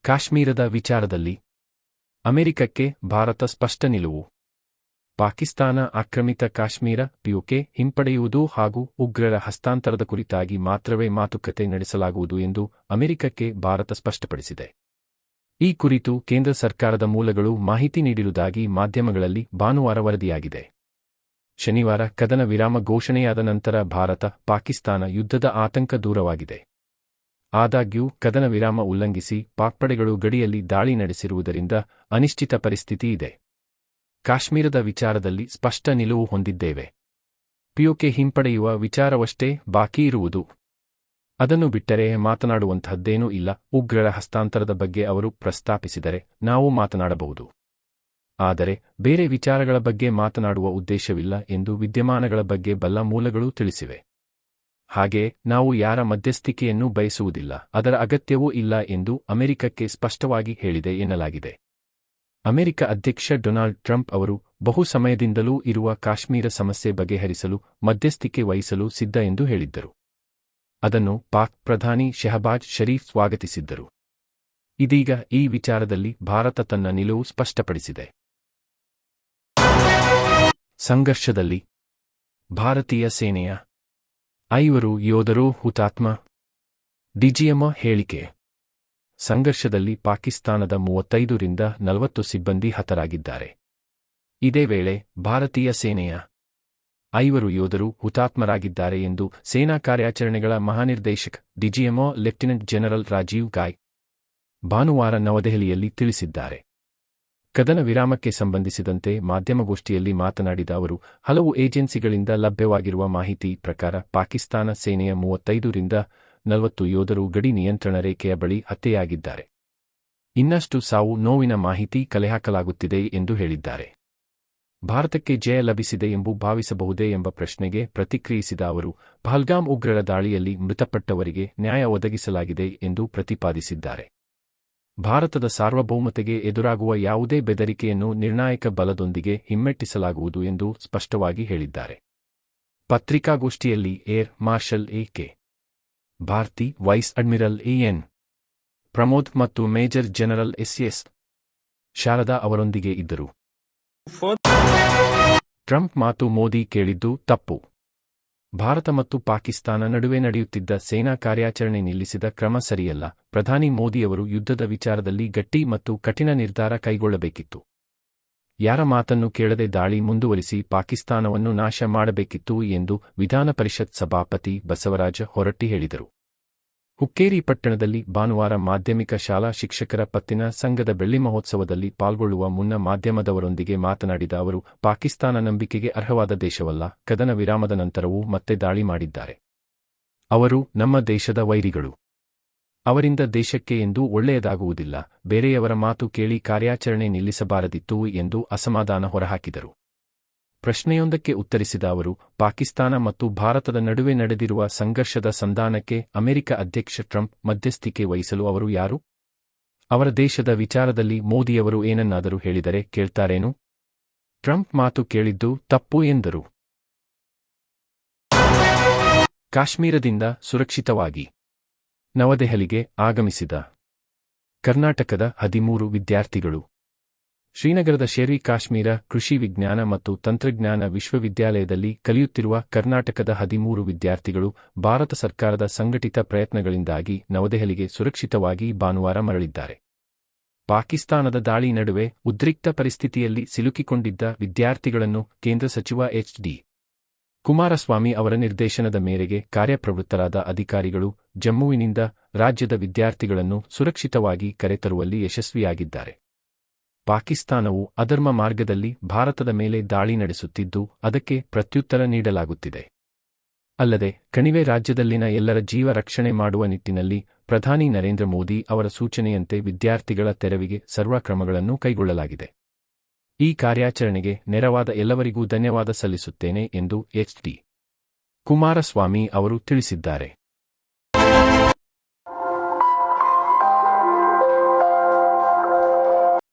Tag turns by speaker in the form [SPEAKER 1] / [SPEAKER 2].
[SPEAKER 1] ಕಾಶ್ಮೀರದ ವಿಚಾರದಲ್ಲಿ ಅಮೆರಿಕಕ್ಕೆ ಭಾರತ ಸ್ಪಷ್ಟ ನಿಲುವು. ಪಾಕಿಸ್ತಾನ ಆಕ್ರಮಿತ ಕಾಶ್ಮೀರ ಪಿಒಕೆ ಹಿಂಪಡೆಯುವುದು ಹಾಗೂ ಉಗ್ರರ ಹಸ್ತಾಂತರದ ಕುರಿತಾಗಿ ಮಾತ್ರವೇ ಮಾತುಕತೆ ನಡೆಸಲಾಗುವುದು ಎಂದು ಅಮೆರಿಕಕ್ಕೆ ಭಾರತ ಸ್ಪಷ್ಟಪಡಿಸಿದೆ. ಈ ಕುರಿತು ಕೇಂದ್ರ ಸರ್ಕಾರದ ಮೂಲಗಳು ಮಾಹಿತಿ ನೀಡಿರುವುದಾಗಿ ಮಾಧ್ಯಮಗಳಲ್ಲಿ ಭಾನುವಾರ ವರದಿಯಾಗಿದೆ. ಶನಿವಾರ ಕದನ ವಿರಾಮ ಘೋಷಣೆಯಾದ ನಂತರ ಭಾರತ ಪಾಕಿಸ್ತಾನ ಯುದ್ಧದ ಆತಂಕ ದೂರವಾಗಿದೆ. ಆದಾಗ್ಯೂ ಕದನ ವಿರಾಮ ಉಲ್ಲಂಘಿಸಿ ಪಾಕ್ ಪಡೆಗಳು ಗಡಿಯಲ್ಲಿ ದಾಳಿ ನಡೆಸಿರುವುದರಿಂದ ಅನಿಶ್ಚಿತ ಪರಿಸ್ಥಿತಿ ಇದೆ. ಕಾಶ್ಮೀರದ ವಿಚಾರದಲ್ಲಿ ಸ್ಪಷ್ಟ ನಿಲುವು ಹೊಂದಿದ್ದೇವೆ. ಪಿಒಕೆ ಹಿಂಪಡೆಯುವ ವಿಚಾರವಷ್ಟೇ ಬಾಕಿ ಇರುವುದು. ಅದನ್ನು ಬಿಟ್ಟರೆ ಮಾತನಾಡುವಂತಹದ್ದೇನೂ ಇಲ್ಲ. ಉಗ್ರರ ಹಸ್ತಾಂತರದ ಬಗ್ಗೆ ಅವರು ಪ್ರಸ್ತಾಪಿಸಿದರೆ ನಾವು ಮಾತನಾಡಬಹುದು. ಆದರೆ ಬೇರೆ ವಿಚಾರಗಳ ಬಗ್ಗೆ ಮಾತನಾಡುವ ಉದ್ದೇಶವಿಲ್ಲ ಎಂದು ವಿದ್ಯಮಾನಗಳ ಬಗ್ಗೆ ಬಲ್ಲ ಮೂಲಗಳು ತಿಳಿಸಿವೆ. ಹಾಗೆ ನಾವು ಯಾರ ಮಧ್ಯಸ್ಥಿಕೆಯನ್ನೂ ಬಯಸುವುದಿಲ್ಲ, ಅದರ ಅಗತ್ಯವೂ ಇಲ್ಲ ಎಂದು ಅಮೆರಿಕಕ್ಕೆ ಸ್ಪಷ್ಟವಾಗಿ ಹೇಳಿದೆ ಎನ್ನಲಾಗಿದೆ. ಅಮೆರಿಕ ಅಧ್ಯಕ್ಷ ಡೊನಾಲ್ಡ್ ಟ್ರಂಪ್ ಅವರು ಬಹು ಸಮಯದಿಂದಲೂ ಇರುವ ಕಾಶ್ಮೀರ ಸಮಸ್ಯೆ ಬಗೆಹರಿಸಲು ಮಧ್ಯಸ್ಥಿಕೆ ವಹಿಸಲು ಸಿದ್ಧ ಎಂದು ಹೇಳಿದ್ದರು. ಅದನ್ನು ಪಾಕ್ ಪ್ರಧಾನಿ ಶೆಹಬಾಜ್ ಷರೀಫ್ ಸ್ವಾಗತಿಸಿದ್ದರು. ಇದೀಗ ಈ ವಿಚಾರದಲ್ಲಿ ಭಾರತ ತನ್ನ ನಿಲುವು ಸ್ಪಷ್ಟಪಡಿಸಿದೆ. ಸಂಘರ್ಷದಲ್ಲಿ ಭಾರತೀಯ ಸೇನೆಯ 5 ಯೋಧರು ಹುತಾತ್ಮ. ಡಿಜಿಎಂಒ ಹೇಳಿಕೆ. ಸಂಘರ್ಷದಲ್ಲಿ ಪಾಕಿಸ್ತಾನದ 35 ರಿಂದ 40 ಸಿಬ್ಬಂದಿ ಹತರಾಗಿದ್ದಾರೆ. ಇದೇ ವೇಳೆ ಭಾರತೀಯ ಸೇನೆಯ 5 ಯೋಧರು ಹುತಾತ್ಮರಾಗಿದ್ದಾರೆ ಎಂದು ಸೇನಾ ಕಾರ್ಯಾಚರಣೆಗಳ ಮಹಾನಿರ್ದೇಶಕ ಡಿಜಿಎಂಒ ಲೆಫ್ಟಿನೆಂಟ್ ಜನರಲ್ ರಾಜೀವ್ ಗಾಯ್ ಭಾನುವಾರ ನವದೆಹಲಿಯಲ್ಲಿ ತಿಳಿಸಿದ್ದಾರೆ. ಕದನ ವಿರಾಮಕ್ಕೆ ಸಂಬಂಧಿಸಿದಂತೆ ಮಾಧ್ಯಮಗೋಷ್ಠಿಯಲ್ಲಿ ಮಾತನಾಡಿದ ಅವರು, ಹಲವು ಏಜೆನ್ಸಿಗಳಿಂದ ಲಭ್ಯವಾಗಿರುವ ಮಾಹಿತಿ ಪ್ರಕಾರ ಪಾಕಿಸ್ತಾನ ಸೇನೆಯ 35 ರಿಂದ 40 ಯೋಧರು ಗಡಿ ನಿಯಂತ್ರಣ ರೇಖೆಯ ಬಳಿ ಹತ್ಯೆಯಾಗಿದ್ದಾರೆ. ಇನ್ನಷ್ಟು ಸಾವು ನೋವಿನ ಮಾಹಿತಿ ಕಲೆಹಾಕಲಾಗುತ್ತಿದೆ ಎಂದು ಹೇಳಿದ್ದಾರೆ. ಭಾರತಕ್ಕೆ ಜಯ ಲಭಿಸಿದೆ ಎಂದು ಭಾವಿಸಬಹುದೇ ಎಂಬ ಪ್ರಶ್ನೆಗೆ ಪ್ರತಿಕ್ರಿಯಿಸಿದ ಅವರು, ಪಹಲ್ಗಾಮ್ ಉಗ್ರರ ದಾಳಿಯಲ್ಲಿ ಮೃತಪಟ್ಟವರಿಗೆ ನ್ಯಾಯ ಒದಗಿಸಲಾಗಿದೆ ಎಂದು ಪ್ರತಿಪಾದಿಸಿದ್ದಾರೆ. ಭಾರತದ ಸಾರ್ವಭೌಮತೆಗೆ ಎದುರಾಗುವ ಯಾವುದೇ ಬೆದರಿಕೆಯನ್ನು ನಿರ್ಣಾಯಕ ಬಲದೊಂದಿಗೆ ಹಿಮ್ಮೆಟ್ಟಿಸಲಾಗುವುದು ಎಂದು ಸ್ಪಷ್ಟವಾಗಿ ಹೇಳಿದ್ದಾರೆ. ಪತ್ರಿಕಾಗೋಷ್ಠಿಯಲ್ಲಿ air marshal A K. Bharti, vice admiral A N. Pramod ಮತ್ತು ಮೇಜರ್ ಜನರಲ್ ಎಸ್.ಎಸ್. ಶಾರದಾ ಅವರೊಂದಿಗೆ ಇದ್ದರು. ಟ್ರಂಪ್ ಮಾತು ಮೋದಿ ಕೇಳಿದ್ದು ತಪ್ಪು. ಭಾರತ ಮತ್ತು ಪಾಕಿಸ್ತಾನ ನಡುವೆ ನಡೆಯುತ್ತಿದ್ದ ಸೇನಾ ಕಾರ್ಯಾಚರಣೆ ನಿಲ್ಲಿಸಿದ ಕ್ರಮ ಸರಿಯಲ್ಲ. ಪ್ರಧಾನಿ ಮೋದಿಯವರು ಯುದ್ಧದ ವಿಚಾರದಲ್ಲಿ ಗಟ್ಟಿ ಮತ್ತು ಕಠಿಣ ನಿರ್ಧಾರ ಕೈಗೊಳ್ಳಬೇಕಿತ್ತು. ಯಾರ ಮಾತನ್ನು ಕೇಳದೆ ದಾಳಿ ಮುಂದುವರಿಸಿ ಪಾಕಿಸ್ತಾನವನ್ನು ನಾಶ ಮಾಡಬೇಕಿತ್ತು ಎಂದು ವಿಧಾನ ಪರಿಷತ್ ಸಭಾಪತಿ ಬಸವರಾಜ ಹೊರಟ್ಟಿ ಹೇಳಿದರು. ಹುಕ್ಕೇರಿ ಪಟ್ಟಣದಲ್ಲಿ ಭಾನುವಾರ ಮಾಧ್ಯಮಿಕ ಶಾಲಾ ಶಿಕ್ಷಕರ ಪತ್ತಿನ ಸಂಘದ ಬೆಳ್ಳಿ ಮಹೋತ್ಸವದಲ್ಲಿ ಪಾಲ್ಗೊಳ್ಳುವ ಮುನ್ನ ಮಾಧ್ಯಮದವರೊಂದಿಗೆ ಮಾತನಾಡಿದ ಅವರು, ಪಾಕಿಸ್ತಾನ ನಂಬಿಕೆಗೆ ಅರ್ಹವಾದ ದೇಶವಲ್ಲ. ಕದನ ವಿರಾಮದ ನಂತರವೂ ಮತ್ತೆ ದಾಳಿ ಮಾಡಿದ್ದಾರೆ. ಅವರು ನಮ್ಮ ದೇಶದ ವೈರಿಗಳು. ಅವರಿಂದ ದೇಶಕ್ಕೆ ಎಂದೂ ಒಳ್ಳೆಯದಾಗುವುದಿಲ್ಲ. ಬೇರೆಯವರ ಮಾತು ಕೇಳಿ ಕಾರ್ಯಾಚರಣೆ ನಿಲ್ಲಿಸಬಾರದಿತ್ತು ಎಂದು ಅಸಮಾಧಾನ ಹೊರಹಾಕಿದರು. ಪ್ರಶ್ನೆಯೊಂದಕ್ಕೆ ಉತ್ತರಿಸಿದ ಅವರು, ಪಾಕಿಸ್ತಾನ ಮತ್ತು ಭಾರತದ ನಡುವೆ ನಡೆದಿರುವ ಸಂಘರ್ಷದ ಸಂಧಾನಕ್ಕೆ ಅಮೆರಿಕ ಅಧ್ಯಕ್ಷ ಟ್ರಂಪ್ ಮಧ್ಯಸ್ಥಿಕೆ ವಹಿಸಲು ಅವರು ಯಾರು? ಅವರ ದೇಶದ ವಿಚಾರದಲ್ಲಿ ಮೋದಿಯವರು ಏನನ್ನಾದರೂ ಹೇಳಿದರೆ ಕೇಳ್ತಾರೇನು? ಟ್ರಂಪ್ ಮಾತು ಕೇಳಿದ್ದು ತಪ್ಪು ಎಂದರು. ಕಾಶ್ಮೀರದಿಂದ ಸುರಕ್ಷಿತವಾಗಿ ನವದೆಹಲಿಗೆ ಆಗಮಿಸಿದ ಕರ್ನಾಟಕದ 13 ವಿದ್ಯಾರ್ಥಿಗಳು. ಶ್ರೀನಗರದ ಶೇರ್-ಇ ಕಾಶ್ಮೀರ ಕೃಷಿ ವಿಜ್ಞಾನ ಮತ್ತು ತಂತ್ರಜ್ಞಾನ ವಿಶ್ವವಿದ್ಯಾಲಯದಲ್ಲಿ ಕಲಿಯುತ್ತಿರುವ ಕರ್ನಾಟಕದ 13 ವಿದ್ಯಾರ್ಥಿಗಳು ಭಾರತ ಸರ್ಕಾರದ ಸಂಘಟಿತ ಪ್ರಯತ್ನಗಳಿಂದಾಗಿ ನವದೆಹಲಿಗೆ ಸುರಕ್ಷಿತವಾಗಿ ಭಾನುವಾರ ಮರಳಿದ್ದಾರೆ. ಪಾಕಿಸ್ತಾನದ ದಾಳಿ ನಡುವೆ ಉದ್ರಿಕ್ತ ಪರಿಸ್ಥಿತಿಯಲ್ಲಿ ಸಿಲುಕಿಕೊಂಡಿದ್ದ ವಿದ್ಯಾರ್ಥಿಗಳನ್ನು ಕೇಂದ್ರ ಸಚಿವ ಎಚ್.ಡಿ. ಕುಮಾರಸ್ವಾಮಿ ಅವರ ನಿರ್ದೇಶನದ ಮೇರೆಗೆ ಕಾರ್ಯಪ್ರವೃತ್ತರಾದ ಅಧಿಕಾರಿಗಳು ಜಮ್ಮುವಿನಿಂದ ರಾಜ್ಯದ ವಿದ್ಯಾರ್ಥಿಗಳನ್ನು ಸುರಕ್ಷಿತವಾಗಿ ಕರೆತರುವಲ್ಲಿ ಯಶಸ್ವಿಯಾಗಿದ್ದಾರೆ. ಪಾಕಿಸ್ತಾನವು ಅಧರ್ಮ ಮಾರ್ಗದಲ್ಲಿ ಭಾರತದ ಮೇಲೆ ದಾಳಿ ನಡೆಸುತ್ತಿದ್ದು, ಅದಕ್ಕೆ ಪ್ರತ್ಯುತ್ತರ ನೀಡಲಾಗುತ್ತಿದೆ. ಅಲ್ಲದೆ ಕಣಿವೆ ರಾಜ್ಯದಲ್ಲಿನ ಎಲ್ಲರ ಜೀವ ರಕ್ಷಣೆ ಮಾಡುವ ನಿಟ್ಟಿನಲ್ಲಿ ಪ್ರಧಾನಿ ನರೇಂದ್ರ ಮೋದಿ ಅವರ ಸೂಚನೆಯಂತೆ ವಿದ್ಯಾರ್ಥಿಗಳ ತೆರವಿಗೆ ಸರ್ವ ಕ್ರಮಗಳನ್ನು ಕೈಗೊಳ್ಳಲಾಗಿದೆ. ಈ ಕಾರ್ಯಾಚರಣೆಗೆ ನೆರವಾದ ಎಲ್ಲವರಿಗೂ ಧನ್ಯವಾದ ಸಲ್ಲಿಸುತ್ತೇನೆ ಎಂದು ಎಚ್.ಡಿ. ಕುಮಾರಸ್ವಾಮಿ ಅವರು ತಿಳಿಸಿದ್ದಾರೆ.